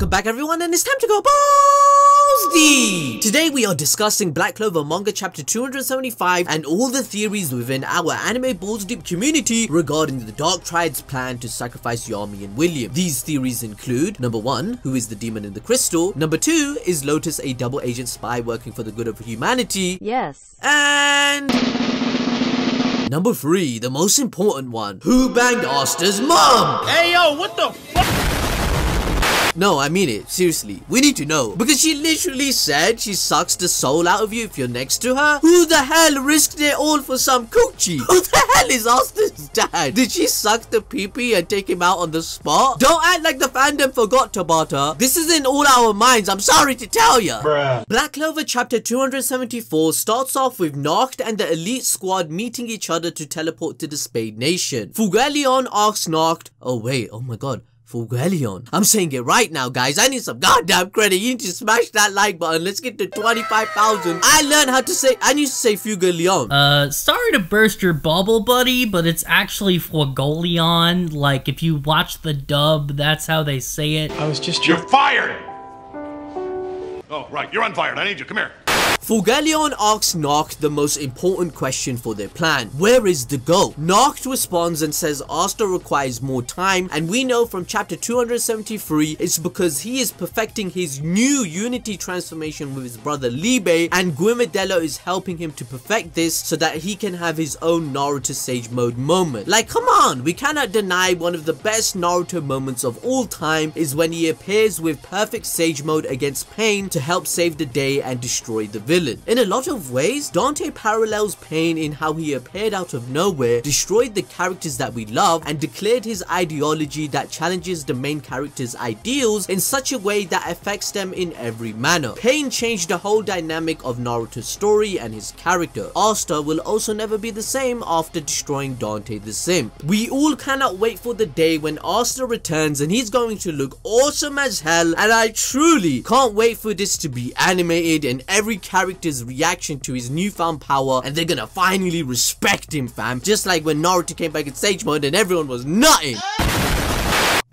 Welcome back everyone, and it's time to go balls deep! Today we are discussing Black Clover Manga Chapter 275 and all the theories within our anime balls deep community regarding the Dark Triad's plan to sacrifice Yami and William. These theories include: number 1, who is the demon in the crystal? Number 2, is Lotus a double agent spy working for the good of humanity? Yes. And number 3, the most important one, who banged Asta's mom? Hey yo, what the fuck? No, I mean it. Seriously. We need to know. Because she literally said she sucks the soul out of you if you're next to her. Who the hell risked it all for some coochie? Who the hell is Asta's dad? Did she suck the pee-pee and take him out on the spot? Don't act like the fandom forgot about her. This is in all our minds, I'm sorry to tell ya. Bruh. Black Clover Chapter 274 starts off with Nacht and the elite squad meeting each other to teleport to the Spade Nation. Fulgelion asks Nacht, oh wait, oh my god, Fulgelion. I'm saying it right now, guys. I need some goddamn credit. You need to smash that like button. Let's get to 25,000. I learned how to say, I need to say Fulgelion. Sorry to burst your bubble, buddy, but it's actually Fulgelion. Like, if you watch the dub, that's how they say it. I was just... You're fired! Oh, right. You're unfired. I need you. Come here. Fulgelion asks Nacht the most important question for their plan. Where is the goal? Nacht responds and says Asta requires more time, and we know from chapter 273 it's because he is perfecting his new unity transformation with his brother Libe, and Guimadello is helping him to perfect this so that he can have his own Naruto Sage Mode moment. Like, come on, we cannot deny one of the best Naruto moments of all time is when he appears with perfect Sage Mode against Pain to help save the day and destroy the villain. In a lot of ways, Dante parallels Pain in how he appeared out of nowhere, destroyed the characters that we love, and declared his ideology that challenges the main character's ideals in such a way that affects them in every manner. Pain changed the whole dynamic of Naruto's story and his character. Asta will also never be the same after destroying Dante the Simp. We all cannot wait for the day when Asta returns and he's going to look awesome as hell, and I truly can't wait for this to be animated and every character's reaction to his newfound power, and they're gonna finally respect him, fam. Just like when Naruto came back in Sage Mode and everyone was nutting.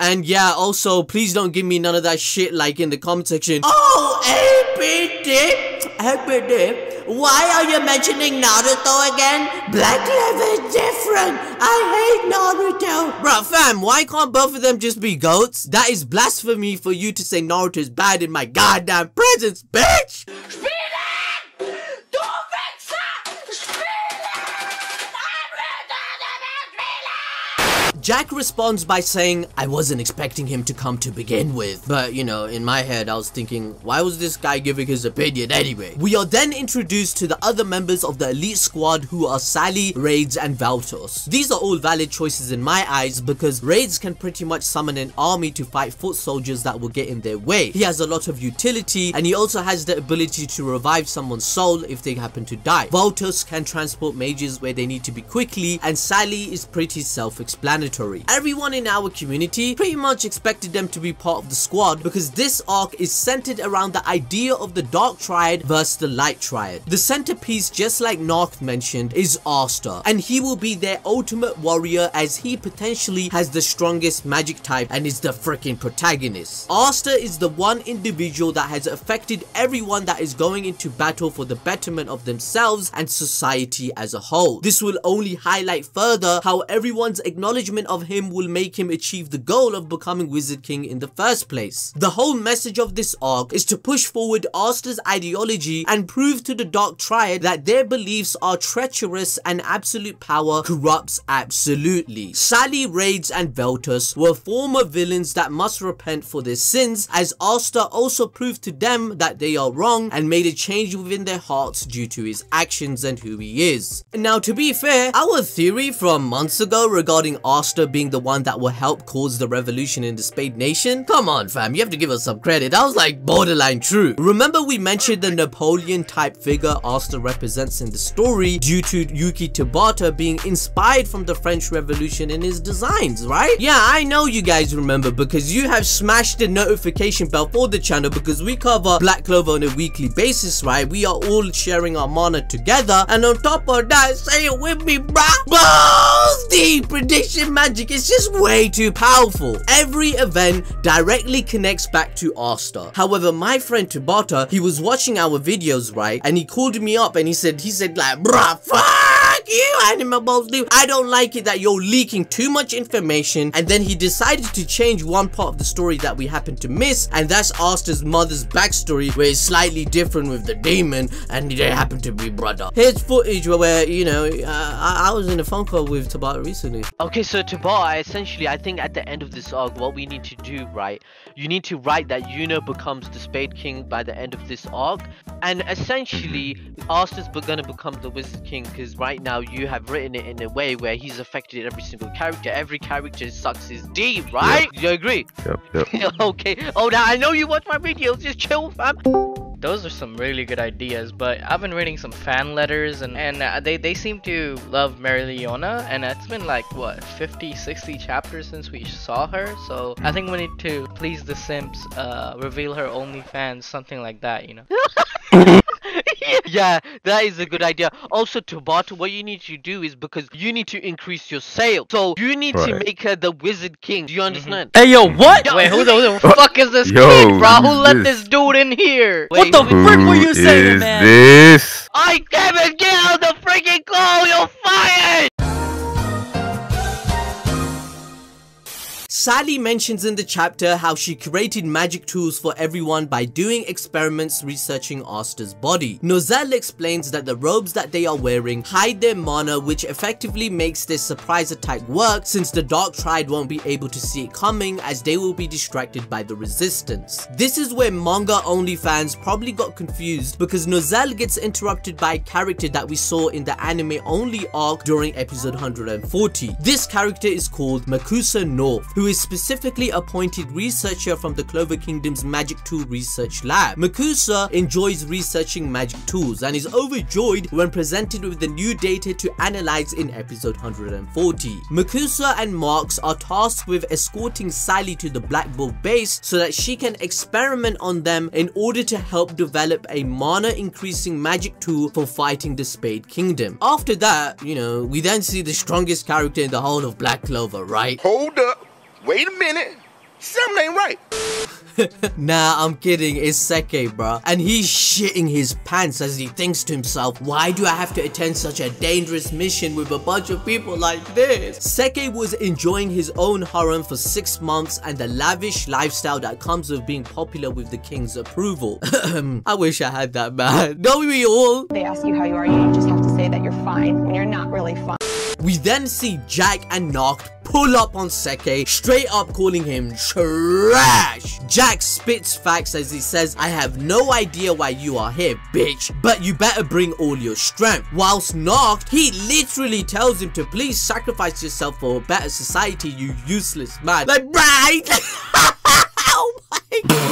And yeah, also, please don't give me none of that shit like in the comment section. Oh, APD, why are you mentioning Naruto again? Black Clover is different. I hate Naruto. Bruh, fam, why can't both of them just be goats? That is blasphemy for you to say Naruto is bad in my goddamn presence, bitch! Jack responds by saying, I wasn't expecting him to come to begin with. But, you know, in my head, I was thinking, why was this guy giving his opinion anyway? We are then introduced to the other members of the elite squad, who are Sally, Raids, and Valtos. These are all valid choices in my eyes because Raids can pretty much summon an army to fight foot soldiers that will get in their way. He has a lot of utility, and he also has the ability to revive someone's soul if they happen to die. Valtos can transport mages where they need to be quickly, and Sally is pretty self-explanatory. Everyone in our community pretty much expected them to be part of the squad because this arc is centered around the idea of the Dark Triad versus the Light Triad. The centerpiece, just like Nacht mentioned, is Asta, and he will be their ultimate warrior as he potentially has the strongest magic type and is the freaking protagonist. Asta is the one individual that has affected everyone that is going into battle for the betterment of themselves and society as a whole. This will only highlight further how everyone's acknowledgement of him will make him achieve the goal of becoming Wizard King in the first place. The whole message of this arc is to push forward Asta's ideology and prove to the Dark Triad that their beliefs are treacherous and absolute power corrupts absolutely. Sally, Raids, and Veltus were former villains that must repent for their sins, as Asta also proved to them that they are wrong and made a change within their hearts due to his actions and who he is. Now, to be fair, our theory from months ago regarding Asta being the one that will help cause the revolution in the Spade Nation? Come on, fam, you have to give us some credit. That was like borderline true. Remember we mentioned the Napoleon type figure Asta represents in the story due to Yuki Tabata being inspired from the French Revolution in his designs, right? Yeah, I know you guys remember because you have smashed the notification bell for the channel because we cover Black Clover on a weekly basis, right? We are all sharing our mana together, and on top of that, say it with me, bruh, balls deep prediction magic is just way too powerful. Every event directly connects back to Asta. However, my friend Tabata, he was watching our videos, right? And he called me up and he said like, bruh, fuck you, Animal Balls dude. I don't like it that you're leaking too much information. And then he decided to change one part of the story that we happened to miss, and that's Asta's mother's backstory, where it's slightly different with the demon and they happen to be brother. Here's footage where, you know, I was in a phone call with Tabata recently. Okay, so Tabata, essentially, I think at the end of this arc, what we need to do, right? You need to write that Yuno becomes the Spade King by the end of this arc, and essentially, Asta's gonna become the Wizard King, because right now you have written it in a way where he's affected every single character. Every character sucks his D, right? Yep. You agree? Yep. Okay. Oh, now I know you watch my videos. Just chill, fam. Those are some really good ideas, but I've been reading some fan letters and they seem to love Mereoleona, and it's been like, what, 50-60 chapters since we saw her, so I think we need to please the simps, reveal her OnlyFans, something like that, you know. Yeah, that is a good idea. Also, Tabata, what you need to do is, because you need to increase your sales, so you need to make her the Wizard King. Do you understand? Hey, yo, what? Wait, who the fuck is this kid, bro? Who let this dude in here? What the frick were you saying, man? This? I can't get out the freaking call. You're fired. Sally mentions in the chapter how she created magic tools for everyone by doing experiments researching Asta's body. Nozel explains that the robes that they are wearing hide their mana, which effectively makes their surprise attack work, since the Dark Triad won't be able to see it coming as they will be distracted by the resistance. This is where manga only fans probably got confused, because Nozel gets interrupted by a character that we saw in the anime only arc during episode 140. This character is called Makusa North, who is specifically appointed researcher from the Clover Kingdom's magic tool research lab. Makusa enjoys researching magic tools and is overjoyed when presented with the new data to analyze in episode 140. Makusa and Marks are tasked with escorting Sally to the Black Bull base so that she can experiment on them in order to help develop a mana increasing magic tool for fighting the Spade Kingdom. After that, you know, we then see the strongest character in the whole of Black Clover, right? Hold up. Wait a minute. Something ain't right. Nah, I'm kidding. It's Seke, bro. And he's shitting his pants as he thinks to himself, why do I have to attend such a dangerous mission with a bunch of people like this? Seke was enjoying his own harem for 6 months and the lavish lifestyle that comes with being popular with the king's approval. I wish I had that, man. Don't we all? They ask you how you are, you just have to say that you're fine when you're not really fine. We then see Jack and Nacht pull up on Seke, straight up calling him trash. Jack spits facts as he says, I have no idea why you are here, bitch, but you better bring all your strength. Whilst Nacht, he literally tells him to please sacrifice yourself for a better society, you useless man. Like, right? Oh my god.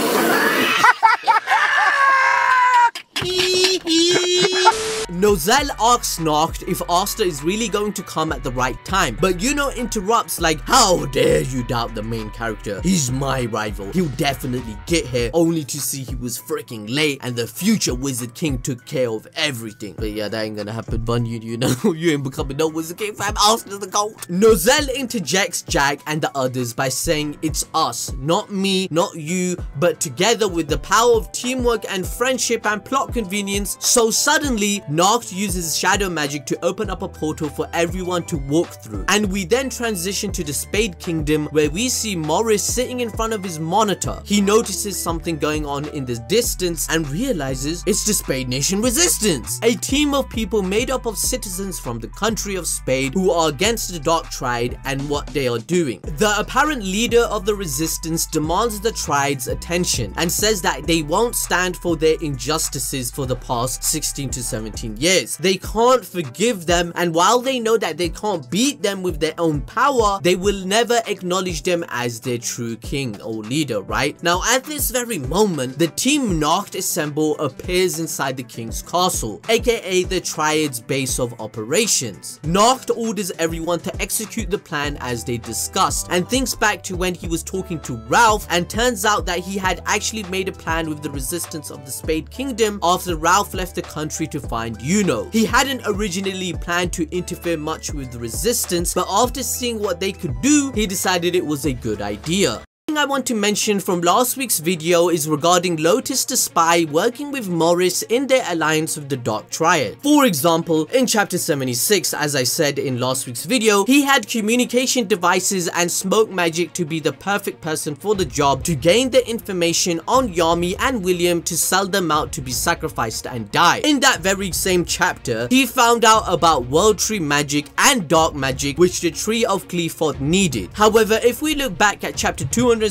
Nozel asks Nacht if Asta is really going to come at the right time, but Yuno interrupts like, how dare you doubt the main character? He's my rival. He'll definitely get here, only to see he was freaking late and the future Wizard King took care of everything. But yeah, that ain't gonna happen, Bun. You know, you ain't becoming no Wizard King, fam. Asta's the GOAT. Nozel interjects Jack and the others by saying it's us, not me, not you, but together with the power of teamwork and friendship and plot convenience. So suddenly, Nacht uses shadow magic to open up a portal for everyone to walk through. And we then transition to the Spade Kingdom, where we see Morris sitting in front of his monitor. He notices something going on in the distance and realizes it's the Spade Nation Resistance, a team of people made up of citizens from the country of Spade who are against the Dark Triad and what they are doing. The apparent leader of the resistance demands the Triad's attention and says that they won't stand for their injustices for the past 16 to 17 years. They can't forgive them, and while they know that they can't beat them with their own power, they will never acknowledge them as their true king or leader, right? Now at this very moment, the team Nacht assemble appears inside the king's castle, aka the Triad's base of operations. Nacht orders everyone to execute the plan as they discussed, and thinks back to when he was talking to Ralph, and turns out that he had actually made a plan with the resistance of the Spade Kingdom after Ralph left the country to find Yuno. Yuno. He hadn't originally planned to interfere much with the resistance, but after seeing what they could do, he decided it was a good idea. I want to mention from last week's video is regarding Lotus the Spy working with Morris in their alliance with the Dark Triad. For example, in chapter 76, as I said in last week's video, he had communication devices and smoke magic to be the perfect person for the job to gain the information on Yami and William to sell them out to be sacrificed and die. In that very same chapter, he found out about World Tree magic and dark magic which the Tree of Cleveland needed. However, if we look back at chapter 273,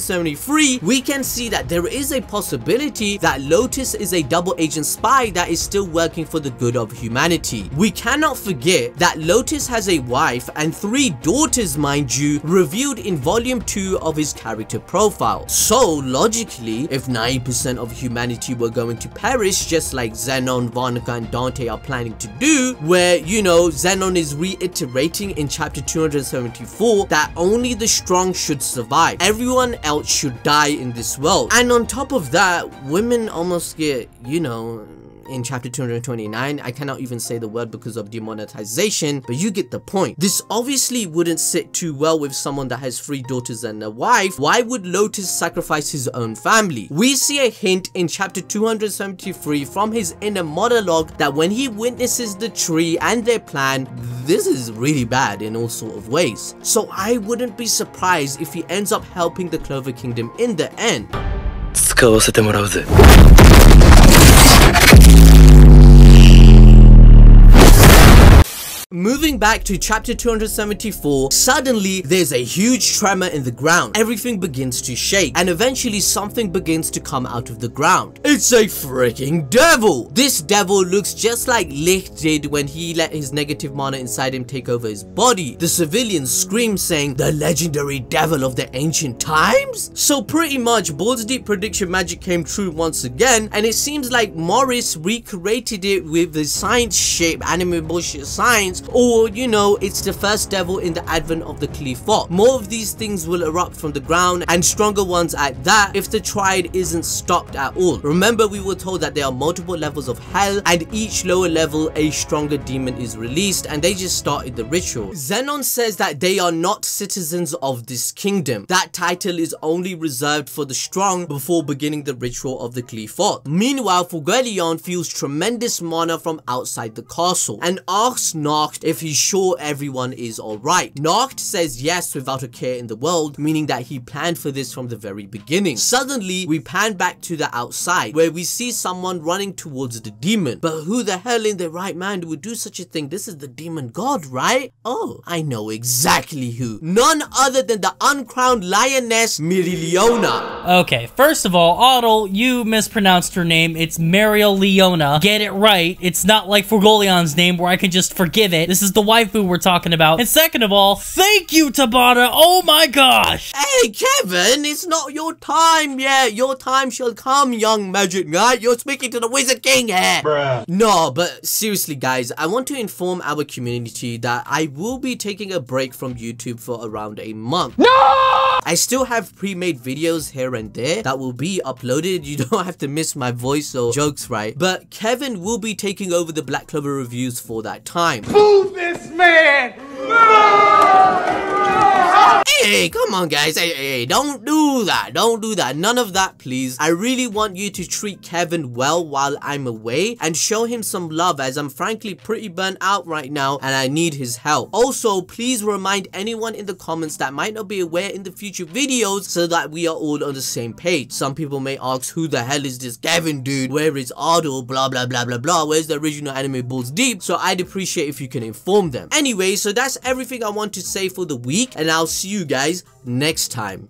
we can see that there is a possibility that Lotus is a double agent spy that is still working for the good of humanity. We cannot forget that Lotus has a wife and 3 daughters, mind you, revealed in volume 2 of his character profile. So logically, if 90% of humanity were going to perish just like Zenon, Vanica and Dante are planning to do, where, you know, Zenon is reiterating in chapter 274 that only the strong should survive. Everyone else should die in this world. And on top of that, women almost get, you know, in chapter 229, I cannot even say the word because of demonetization, but you get the point. This obviously wouldn't sit too well with someone that has 3 daughters and a wife. Why would Lotus sacrifice his own family? We see a hint in chapter 273 from his inner monologue that when he witnesses the tree and their plan, this is really bad in all sort of ways. So I wouldn't be surprised if he ends up helping the Clover Kingdom in the end. Moving back to chapter 274, suddenly there's a huge tremor in the ground. Everything begins to shake and eventually something begins to come out of the ground. It's a freaking devil! This devil looks just like Licht did when he let his negative mana inside him take over his body. The civilians scream saying, "The legendary devil of the ancient times?" So pretty much Balls Deep prediction magic came true once again, and it seems like Morris recreated it with the science shape, anime bullshit science, or, you know, it's the first devil in the advent of the Cleveland. More of these things will erupt from the ground, and stronger ones at that, if the Triad isn't stopped at all. Remember, we were told that there are multiple levels of hell, and each lower level a stronger demon is released, and they just started the ritual. Zenon says that they are not citizens of this kingdom. That title is only reserved for the strong before beginning the ritual of the Cleveland. Meanwhile, Fugelion feels tremendous mana from outside the castle and asks Nacht if he's sure everyone is alright. Nacht says yes without a care in the world, meaning that he planned for this from the very beginning. Suddenly, we pan back to the outside, where we see someone running towards the demon. But who the hell in their right mind would do such a thing? This is the demon god, right? Oh, I know exactly who. None other than the uncrowned lioness, Mereoleona. Okay, first of all, Otto, you mispronounced her name. It's Mereoleona. Get it right. It's not like Fugolion's name where I can just forgive it. This is the waifu we're talking about. And second of all, thank you, Tabata. Oh my gosh. Hey, Kevin, it's not your time yet. Your time shall come, young magic knight. You're speaking to the Wizard King here. Bruh. No, but seriously, guys, I want to inform our community that I will be taking a break from YouTube for around a month. No! I still have pre-made videos here and there that will be uploaded. You don't have to miss my voice or jokes, right? But Kevin will be taking over the Black Clover reviews for that time. Move this man! Hey, come on guys, hey, don't do that, don't do that, none of that please. I really want you to treat Kevin well while I'm away and show him some love, as I'm frankly pretty burnt out right now and I need his help. Also, please remind anyone in the comments that might not be aware in the future videos so that we are all on the same page. Some people may ask, who the hell is this Kevin dude? Where is Otto? Blah blah blah blah blah. Where's the original anime Balls Deep? So I'd appreciate if you can inform them. Anyway, so that's everything I want to say for the week, and I'll see you guys next time.